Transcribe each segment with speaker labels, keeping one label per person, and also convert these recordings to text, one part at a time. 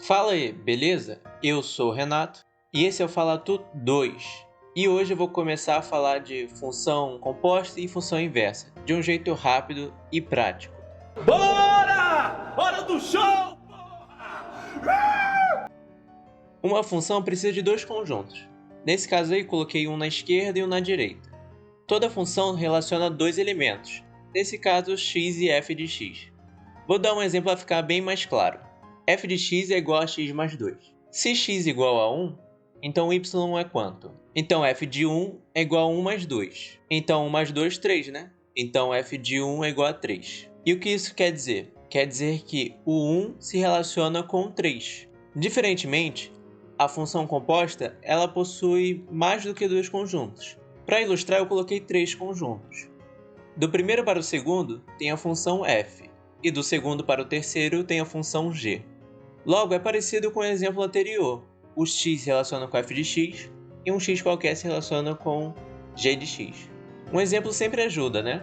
Speaker 1: Fala aí, beleza? Eu sou o Renato e esse é o Falatu 2. E hoje eu vou começar a falar de função composta e função inversa, de um jeito rápido e prático.
Speaker 2: Bora! Hora do show! Porra!
Speaker 1: Uma função precisa de dois conjuntos. Nesse caso aí, coloquei um na esquerda e um na direita. Toda função relaciona dois elementos, nesse caso x e f de x. Vou dar um exemplo para ficar bem mais claro. F de x é igual a x mais 2. Se x é igual a 1, então y é quanto? Então f de 1 é igual a 1 mais 2. Então 1 mais 2, 3, né? Então f de 1 é igual a 3. E o que isso quer dizer? Quer dizer que o 1 se relaciona com o 3. Diferentemente, a função composta ela possui mais do que dois conjuntos. Para ilustrar, eu coloquei três conjuntos. Do primeiro para o segundo, tem a função f, e do segundo para o terceiro, tem a função g. Logo, é parecido com o exemplo anterior. O x se relaciona com f de x, e um x qualquer se relaciona com g de x. Um exemplo sempre ajuda, né?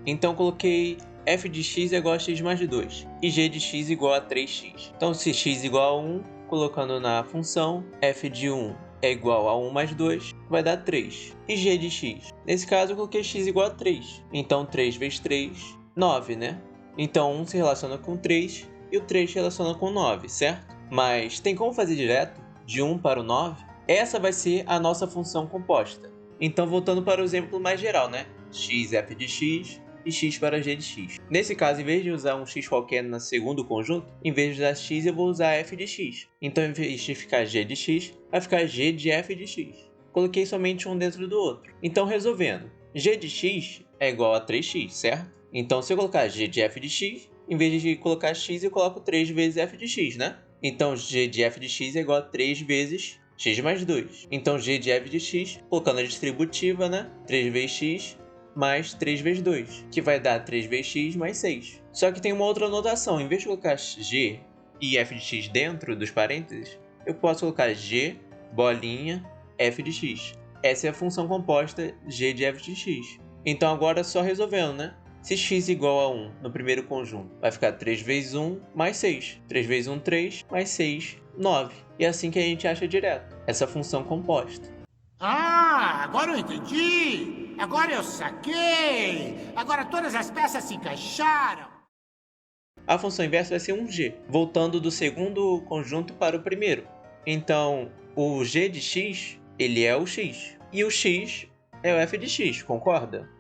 Speaker 1: Então, coloquei f de x é igual a x mais 2, e g de x igual a 3x. Então, se x é igual a 1, colocando na função, f de 1 é igual a 1 mais 2, vai dar 3. E g de x? Nesse caso, eu coloquei x igual a 3. Então, 3 vezes 3, 9, né? Então, 1 se relaciona com 3 e o 3 se relaciona com 9, certo? Mas tem como fazer direto, de 1 para o 9? Essa vai ser a nossa função composta. Então, voltando para o exemplo mais geral, né? x f de x e x para g de x. Nesse caso, em vez de usar um x qualquer no segundo conjunto, em vez de usar x, eu vou usar f de x. Então, em vez de ficar g de x, vai ficar g de f de x. Coloquei somente um dentro do outro. Então, resolvendo, g de x é igual a 3x, certo? Então, se eu colocar g de f de x, em vez de colocar x, eu coloco 3 vezes f de x, né? Então, g de f de x é igual a 3 vezes x mais 2. Então, g de f de x, colocando a distributiva, né? 3 vezes x mais 3 vezes 2, que vai dar 3 vezes x mais 6. Só que tem uma outra anotação. Em vez de colocar g e f de x dentro dos parênteses, eu posso colocar g, bolinha, f de x. Essa é a função composta g de f de x. Então, agora só resolvendo, né? Se x igual a 1 no primeiro conjunto, vai ficar 3 vezes 1 mais 6. 3 vezes 1, 3, mais 6, 9. E é assim que a gente acha direto, essa função composta.
Speaker 2: Ah, agora eu entendi! Agora eu saquei! Agora todas as peças se encaixaram!
Speaker 1: A função inversa vai ser um g, voltando do segundo conjunto para o primeiro. Então, o g de x, ele é o x. E o x é o f de x, concorda?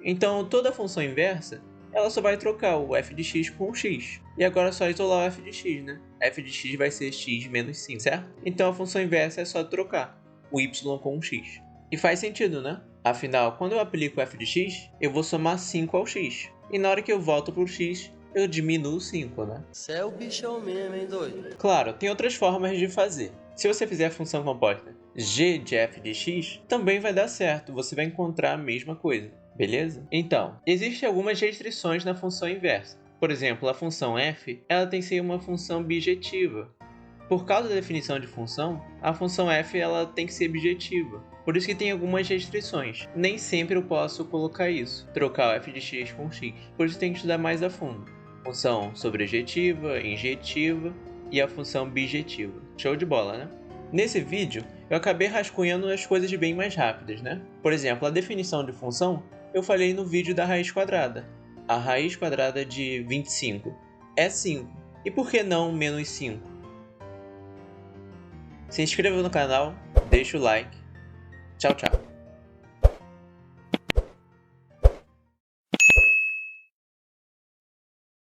Speaker 1: Então, toda função inversa, ela só vai trocar o f de x com o x. E agora é só isolar o f de x, né? f de x vai ser x menos 5, certo? Então, a função inversa é só trocar o y com o x. E faz sentido, né? Afinal, quando eu aplico f de x, eu vou somar 5 ao x. E na hora que eu volto para o x, eu diminuo 5, né?
Speaker 3: Cê é o bichão mesmo, hein, doido?
Speaker 1: Claro, tem outras formas de fazer. Se você fizer a função composta g de f de x, também vai dar certo, você vai encontrar a mesma coisa, beleza? Então, existem algumas restrições na função inversa. Por exemplo, a função f ela tem que ser uma função bijetiva. Por causa da definição de função, a função f ela tem que ser bijetiva. Por isso que tem algumas restrições. Nem sempre eu posso colocar isso, trocar o f de x com x. Por isso tem que estudar mais a fundo. Função sobrejetiva, injetiva e a função bijetiva. Show de bola, né? Nesse vídeo, eu acabei rascunhando as coisas bem mais rápidas, né? Por exemplo, a definição de função, eu falei no vídeo da raiz quadrada. A raiz quadrada de 25 é 5. E por que não menos 5? Se inscreva no canal, deixa o like. Tchau, tchau.